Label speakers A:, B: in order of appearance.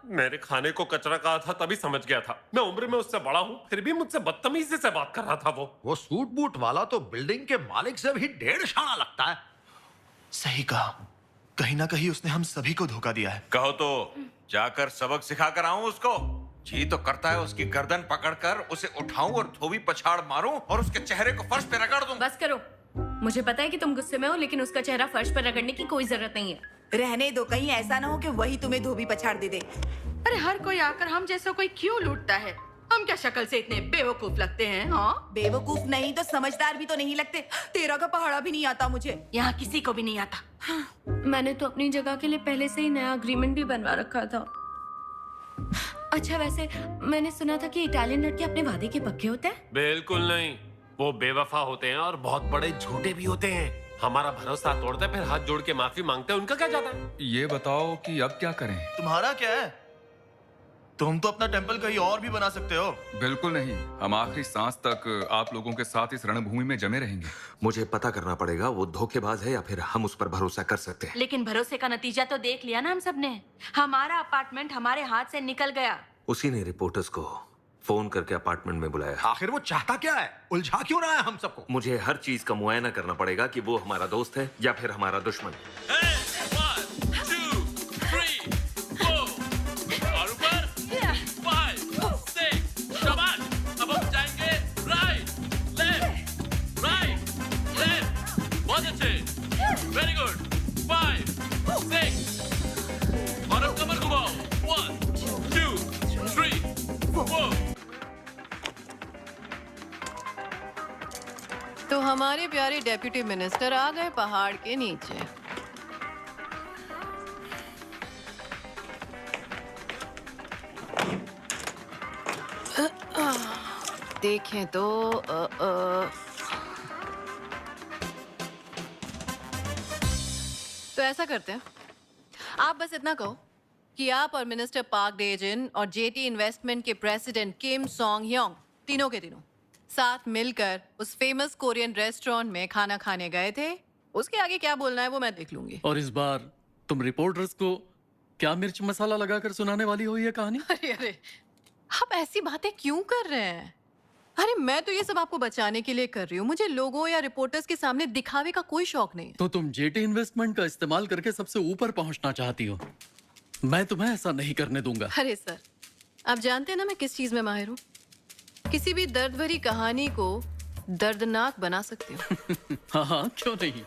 A: मेरे खाने को कचरा कहा था तभी समझ गया था। मैं उम्र में उससे बड़ा हूँ, फिर भी मुझसे बदतमीजी से बात कर रहा था वो
B: सूट बूट वाला तो बिल्डिंग के मालिक से भी 1.5 शाना लगता है।
C: सही कहा, कहीं ना कहीं उसने हम सभी को धोखा दिया है।
D: कहो तो जाकर सबक सिखा कर आऊं उसको। जी तो करता है उसकी गर्दन पकड़कर उसे उठाऊं और धोबी पछाड़ मारूं और उसके चेहरे को फर्श पे रगड़ दूं।
E: बस करो, मुझे पता है कि तुम गुस्से में हो, लेकिन उसका चेहरा फर्श पर रगड़ने की कोई जरूरत नहीं है।
F: रहने दो, कहीं ऐसा ना हो कि वही तुम्हें धोबी पछाड़ दे दे।
G: अरे हर कोई आकर हम जैसा कोई क्यों लूटता है? हम क्या शक्ल से इतने बेवकूफ लगते हैं? हाँ,
F: बेवकूफ नहीं तो समझदार भी तो नहीं लगते। तेरा का पहाड़ा भी नहीं आता मुझे।
G: यहाँ किसी को भी नहीं आता।
E: मैंने तो अपनी जगह के लिए पहले से ही नया अग्रीमेंट भी बनवा रखा था। अच्छा, वैसे मैंने सुना था कि इटालियन लड़के अपने वादे के पक्के होते हैं।
A: बिल्कुल नहीं, वो बेवफा होते हैं और बहुत बड़े झूठे भी होते हैं। हमारा भरोसा तोड़ते फिर हाथ जोड़ के माफी मांगते हैं, उनका क्या जाता है?
H: ये बताओ कि अब क्या करें?
C: तुम्हारा क्या है? तुम तो अपना टेंपल कहीं और भी बना सकते हो।
H: बिल्कुल नहीं, हम आखिरी सांस तक आप लोगों के साथ इस रणभूमि में जमे रहेंगे।
I: मुझे पता करना पड़ेगा वो धोखेबाज है या फिर हम उस पर भरोसा कर सकते हैं।
G: लेकिन भरोसे का नतीजा तो देख लिया ना हम सब ने। हमारा अपार्टमेंट हमारे हाथ से निकल गया।
I: उसी ने रिपोर्टर्स को फोन करके अपार्टमेंट में बुलाया।
B: आखिर वो चाहता क्या है? उलझा क्यों रहा है हम सबको?
I: मुझे हर चीज का मुआयना करना पड़ेगा कि वो हमारा दोस्त है या फिर हमारा दुश्मन।
A: वेरी गुड, 5, 6 और अब कमर घुमाओ। 1, 2, 3, 4।
J: तो हमारे प्यारे डेप्यूटी मिनिस्टर आ गए पहाड़ के नीचे। देखें तो तो ऐसा करते हैं, आप बस इतना कहो कि आप और मिनिस्टर पार्क डेजिन और जेटी इन्वेस्टमेंट के प्रेसिडेंट किम सॉन्ग ह्योंग तीनों के तीनों साथ मिलकर उस फेमस कोरियन रेस्टोरेंट में खाना खाने गए थे। उसके आगे क्या बोलना है वो मैं देख लूंगी।
K: और इस बार तुम रिपोर्टर्स को क्या मिर्च मसाला लगाकर सुनाने वाली हो ये कहानी?
J: अरे अरे, आप ऐसी बातें क्यों कर रहे हैं? अरे मैं तो ये सब आपको बचाने के लिए कर रही हूँ। मुझे लोगों या रिपोर्टर्स के सामने दिखावे का कोई शौक नहीं।
K: तो तुम जेटी इन्वेस्टमेंट का इस्तेमाल करके सबसे ऊपर पहुंचना चाहती हो। मैं तुम्हें ऐसा नहीं करने दूंगा।
J: अरे सर, आप जानते हैं ना मैं किस चीज में माहिर हूँ। किसी भी दर्द भरी कहानी को दर्दनाक बना सकती हूँ।
K: हाँ हाँ, क्यों नहीं।